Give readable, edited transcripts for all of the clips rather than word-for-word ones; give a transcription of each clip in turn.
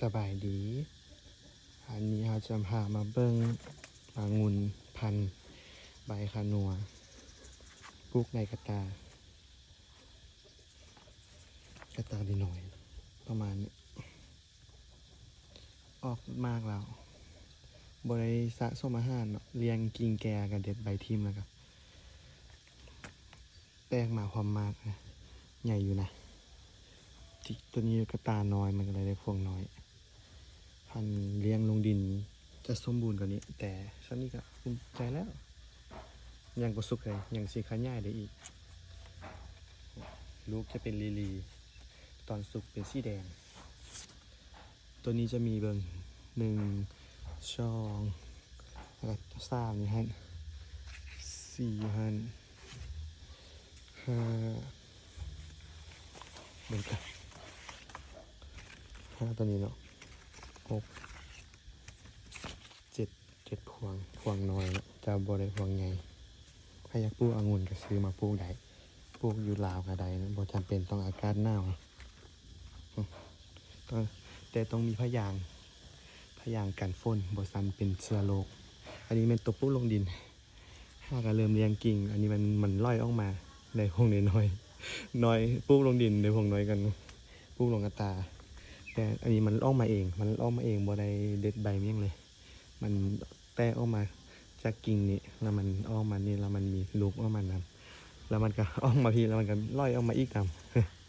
สบายดี อันนี้เราจะพามาเบิ้งองุ่นพันธุ์ใบคานัวปลูกในกระตดีหน่อยประมาณนี้ออกมากแล้วบริสะสมอาหารเนาะเรียงกิ่งแก่กับเด็ดใบทิมแล้วก็แตกมาความมากนะใหญ่อยู่นะตัวนี้กระตาน้อยมันก็เลยได้พวงน้อยพันเลี้ยงลงดินจะสมบูรณ์กว่านี้แต่ช่วงนี้ก็ภูมิใจแล้วยังประสุกเลยยังสีขายายได้อีกลูกจะเป็นลีตอนสุกเป็นสีแดงตัวนี้จะมีเบิ่ง1 2แล้วก็3นี่ฮะ4ฮะ5เบิ่งกัน5ตัวนี้เนาะ6 7พวงน้อยจะบ่ได้พวงใหญ่ใครอยากปลูกองุ่นก็ซื้อมาปลูกได้ปลูกอยู่ลาวก็ได้นะบ่จำเป็นต้องอากาศหนาวแต่ต้องมีพยางกันฝนบ่ซันเป็นเชื้อโรคอันนี้เป็นตัวปลูกลงดินถ้าก็เริ่มเลี้ยงกิ่งอันนี้มันล่อยออกมาได้พวงน้อยปลูกลงดินได้พวงน้อยกันปลูกลงกระตาแต่อันนี้มันออกมาเองบ่ได้เด็ดใบมันเลยมันแตกออกมาจากกิ่งนี้แล้วมันออกมานี่แล้วมันมีลูกออกมานำแล้วมันก็ออกมาพี่แล้วมันก็ล่อยออกมาอีกน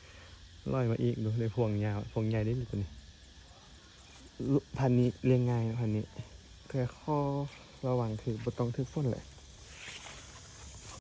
ำล่อยมาอีกดูได้พวงยาวพวงใหญ่ได้ตัวนี้พันนี้เลี้ยงง่ายพันนี้แต่ข้อระวังคือบ่ต้องถึกฝนแหละ